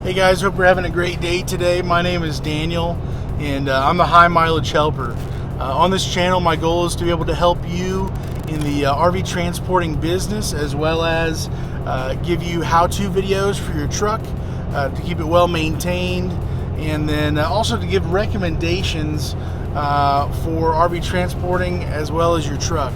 Hey guys, hope you're having a great day today. My name is Daniel, and I'm the High Mileage Helper. On this channel, my goal is to be able to help you in the RV transporting business, as well as give you how-to videos for your truck to keep it well maintained, and then also to give recommendations for RV transporting as well as your truck.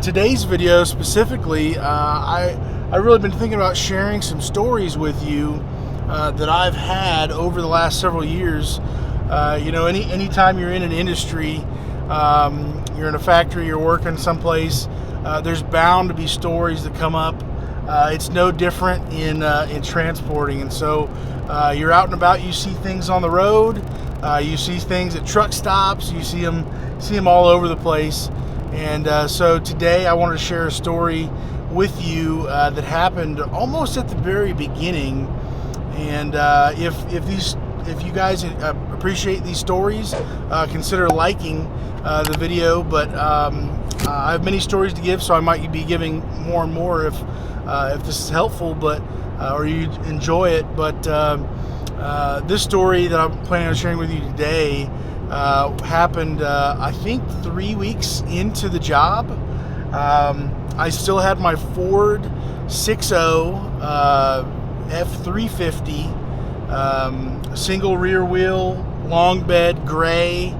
Today's video specifically, I've really been thinking about sharing some stories with you that I've had over the last several years. Anytime you're in an industry, you're in a factory, you're working someplace, there's bound to be stories that come up. It's no different in transporting, and so you're out and about, you see things on the road, you see things at truck stops, you see them all over the place. And so today I wanted to share a story with you that happened almost at the very beginning. And if you guys appreciate these stories, consider liking the video. But I have many stories to give, so I might be giving more and more if this is helpful, but or you enjoy it. But this story that I'm planning on sharing with you today happened I think 3 weeks into the job. I still had my Ford 6.0 F350 single rear wheel, long bed, gray,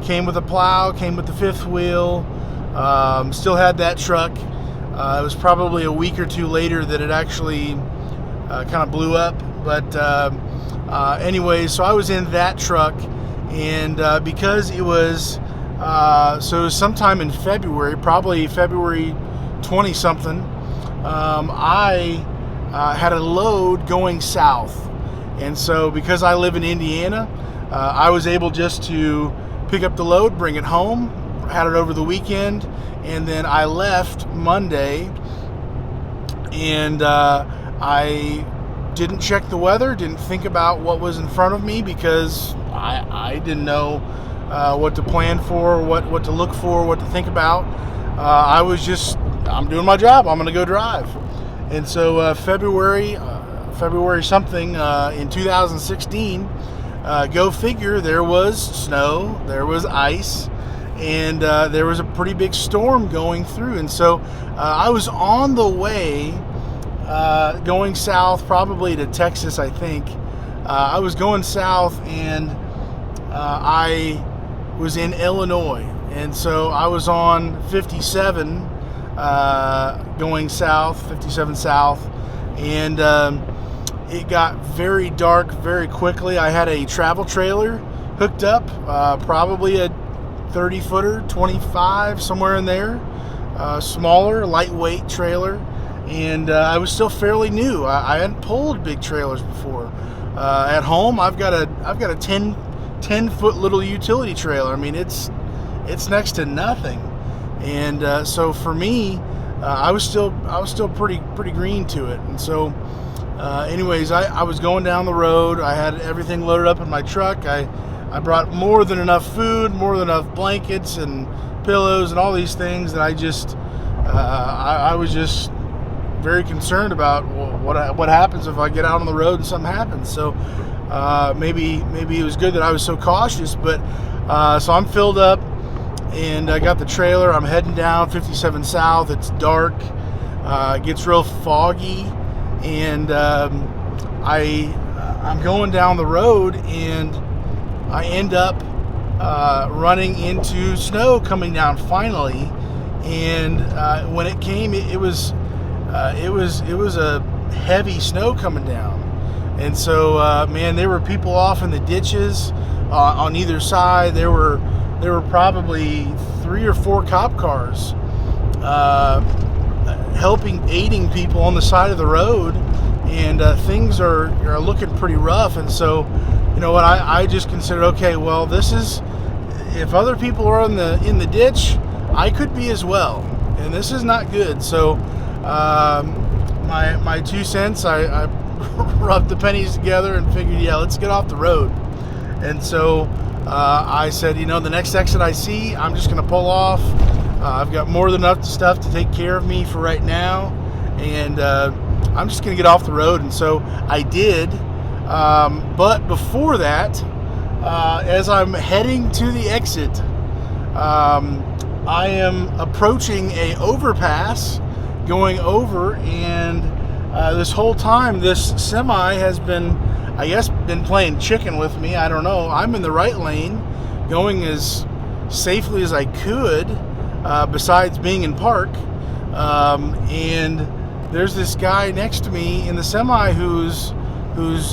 came with a plow, came with the fifth wheel, still had that truck. It was probably a week or two later that it actually kind of blew up, but anyway, so I was in that truck. And because it was, so it was sometime in February, probably February 20-something, I had a load going south. And so because I live in Indiana, I was able just to pick up the load, bring it home, had it over the weekend, and then I left Monday, and I didn't check the weather, didn't think about what was in front of me, because I didn't know what to plan for, what to look for, what to think about. I'm doing my job. I'm going to go drive. And so February something in 2016, go figure, there was snow, there was ice, and there was a pretty big storm going through. And so I was on the way going south, probably to Texas, I think. I was going south, and I was in Illinois, and so I was on 57 going south, 57 south, and it got very dark very quickly. I had a travel trailer hooked up, probably a 30-footer, 25, somewhere in there, smaller, lightweight trailer, and I was still fairly new. I hadn't pulled big trailers before. At home, I've got a 10-foot little utility trailer. I mean, it's next to nothing, and so for me, I was still pretty green to it. And so, anyways, I was going down the road. I had everything loaded up in my truck. I brought more than enough food, more than enough blankets and pillows and all these things that I was just very concerned about what happens if I get out on the road and something happens. So maybe it was good that I was so cautious. But so I'm filled up, and I got the trailer. I'm heading down 57 south. It's dark. It gets real foggy, and I'm going down the road, and I end up running into snow coming down finally. And when it came, it was a heavy snow coming down. And so man, there were people off in the ditches on either side. There were probably 3 or 4 cop cars aiding people on the side of the road, and things are looking pretty rough. And so, you know what, I just considered, okay, well, this is, if other people are in the ditch, I could be as well, and this is not good. So my 2 cents, I rubbed the pennies together and figured, yeah, let's get off the road. And so I said, you know, the next exit I see, I'm just going to pull off. I've got more than enough stuff to take care of me for right now, and I'm just going to get off the road. And so I did. But before that, as I'm heading to the exit, I am approaching a overpass going over, and this whole time this semi has been, I guess, been playing chicken with me. I don't know. I'm in the right lane going as safely as I could, besides being in park, and there's this guy next to me in the semi who's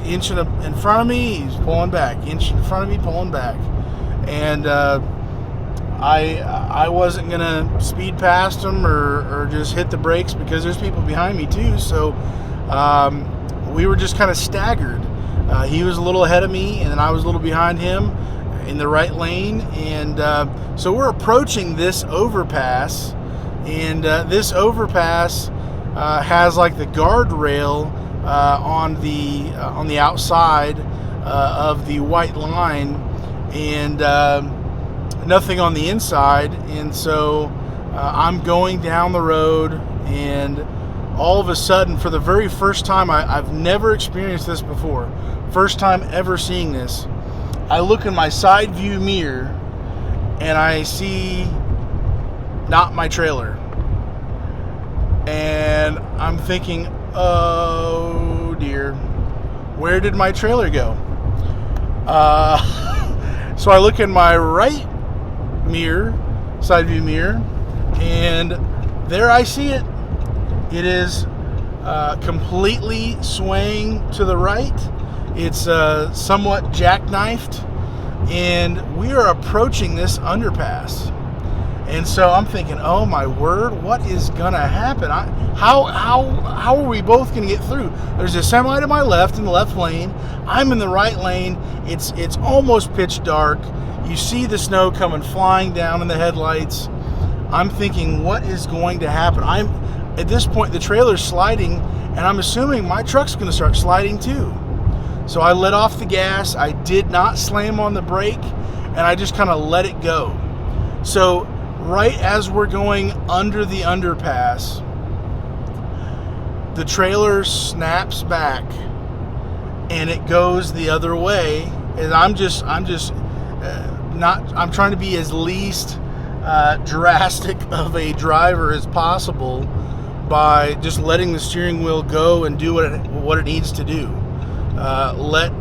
inching up in front of me. He's pulling back, inching in front of me, pulling back, and I wasn't gonna speed past him or just hit the brakes, because there's people behind me too. So we were just kind of staggered. He was a little ahead of me, and then I was a little behind him in the right lane. And so we're approaching this overpass, and this overpass has like the guardrail on the outside of the white line, and nothing on the inside. And so I'm going down the road, and all of a sudden, for the very first time, I've never experienced this before, first time ever seeing this, I look in my side view mirror and I see not my trailer, and I'm thinking, oh dear, where did my trailer go? So I look in my right mirror, side view mirror, and there I see it. It is completely swaying to the right. It's somewhat jackknifed, and we are approaching this underpass. And so I'm thinking, oh my word, what is gonna happen? How are we both gonna get through? There's a semi to my left in the left lane. I'm in the right lane. It's almost pitch dark. You see the snow coming flying down in the headlights. I'm thinking, what is going to happen? At this point, the trailer's sliding, and I'm assuming my truck's gonna start sliding too. So I let off the gas. I did not slam on the brake, and I just kind of let it go. So right as we're going under the underpass, the trailer snaps back and it goes the other way. And I'm trying to be as least drastic of a driver as possible by just letting the steering wheel go and do what it needs to do. Let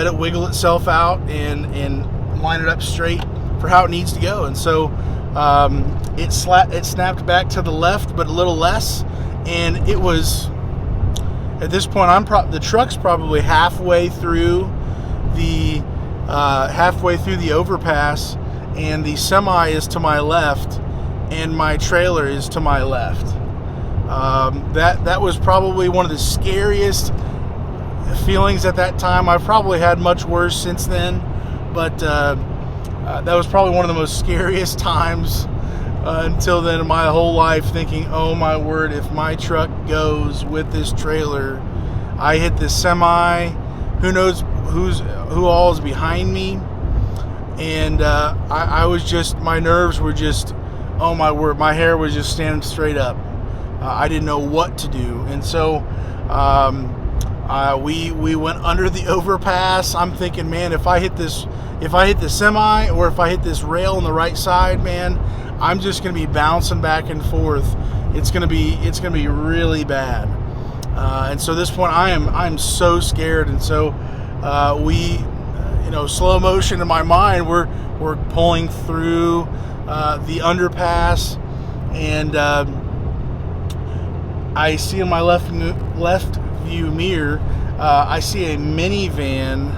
it wiggle itself out and line it up straight for how it needs to go. And so it snapped back to the left, but a little less. And it was, at this point, the truck's probably halfway through the overpass, and the semi is to my left, and my trailer is to my left. That was probably one of the scariest feelings at that time. I've probably had much worse since then, but that was probably one of the most scariest times until then in my whole life, thinking, oh my word, if my truck goes with this trailer, I hit this semi, who knows who all is behind me. And I was just, my nerves were just, oh my word, my hair was just standing straight up. I didn't know what to do. And so we went under the overpass. I'm thinking, man, if I hit the semi, or if I hit this rail on the right side, man, I'm just going to be bouncing back and forth. It's going to be really bad. And so at this point, I'm so scared. And so we, slow motion in my mind, we're pulling through the underpass, and I see in my left view mirror, I see a minivan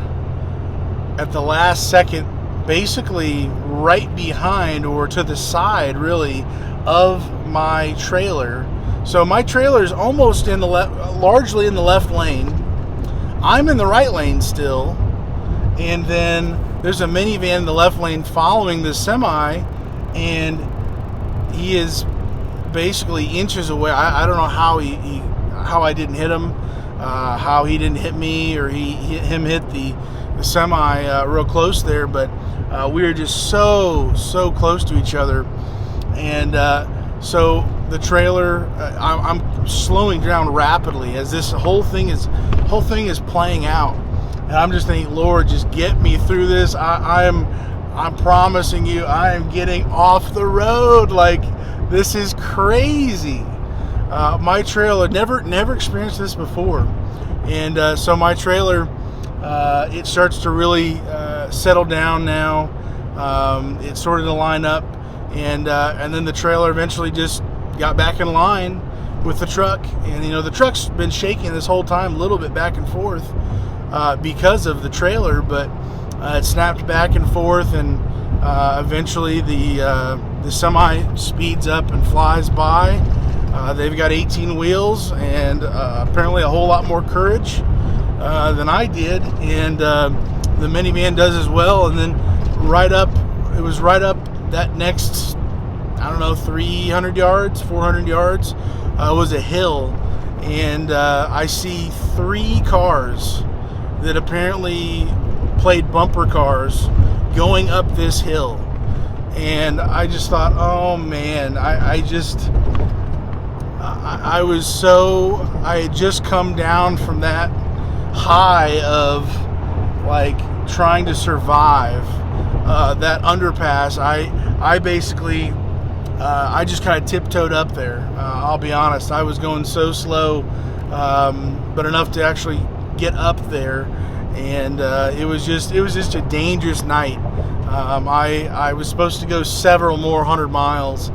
at the last second, basically right behind, or to the side really, of my trailer. So my trailer is almost largely in the left lane. I'm in the right lane still, and then there's a minivan in the left lane following the semi, and he is basically inches away. I don't know how I didn't hit him, how he didn't hit me, or him hit the semi real close there, but we were just so close to each other. And so the trailer, I'm slowing down rapidly as this whole thing is playing out, and I'm just thinking, Lord, just get me through this. I'm promising you, I am getting off the road. Like, this is crazy. My trailer never experienced this before, and so my trailer, it starts to really settle down now. It started to line up, and then the trailer eventually just got back in line with the truck. And the truck's been shaking this whole time, a little bit back and forth because of the trailer, but it snapped back and forth, and eventually the semi speeds up and flies by. They've got 18 wheels and apparently a whole lot more courage than I did, and the minivan does as well. And then it was right up that next, I don't know, 300 yards, 400 yards, was a hill, and I see 3 cars that apparently played bumper cars going up this hill. And I just thought, oh man, I had just come down from that high of like trying to survive that underpass. I basically I just kind of tiptoed up there. I'll be honest, I was going so slow, but enough to actually get up there. And it was just a dangerous night. I was supposed to go several more 100 miles,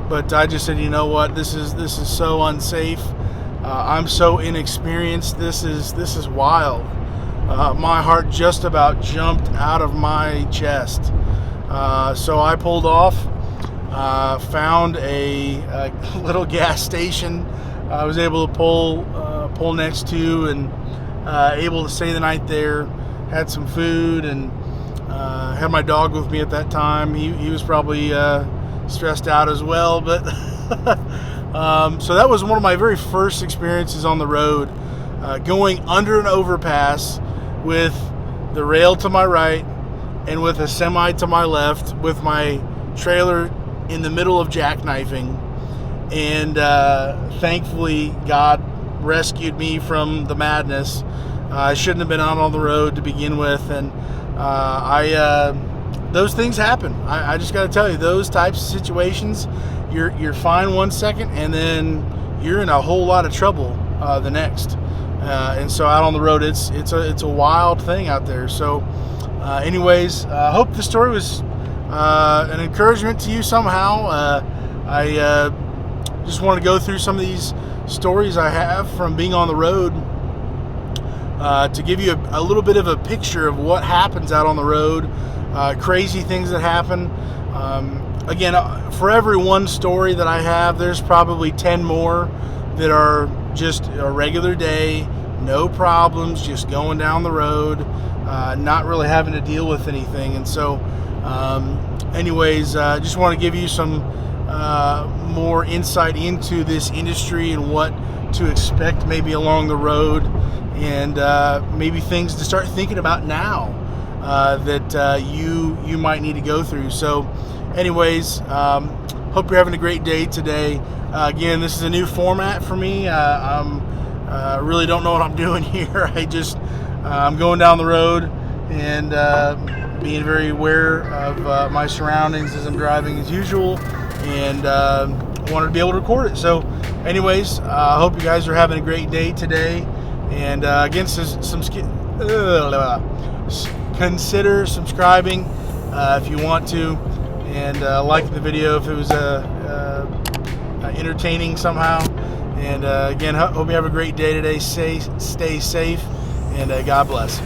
but I just said, you know what, this is so unsafe. I'm so inexperienced. This is wild. My heart just about jumped out of my chest. So I pulled off, found a little gas station. I was able to pull next to, and able to stay the night there. Had some food, and had my dog with me at that time. He was probably stressed out as well, but so that was one of my very first experiences on the road, going under an overpass with the rail to my right and with a semi to my left, with my trailer in the middle of jackknifing. And thankfully God rescued me from the madness. I shouldn't have been out on the road to begin with, and those things happen. I just got to tell you, those types of situations, you're fine one second, and then you're in a whole lot of trouble the next. And so out on the road, it's a wild thing out there. So, anyways, I hope the story was an encouragement to you somehow. I just want to go through some of these stories I have from being on the road, to give you a little bit of a picture of what happens out on the road, crazy things that happen. Again, for every one story that I have, there's probably 10 more that are just a regular day, no problems, just going down the road, not really having to deal with anything. And so, anyways, just want to give you some more insight into this industry and what to expect maybe along the road, and maybe things to start thinking about now that you might need to go through. So anyways, hope you're having a great day today. Again, this is a new format for me. I really don't know what I'm doing here. I'm going down the road and being very aware of my surroundings as I'm driving as usual, and wanted to be able to record it. So anyways, I hope you guys are having a great day today. And again, consider subscribing if you want to, and like the video if it was entertaining somehow. And again, hope you have a great day today. Stay safe, and God bless.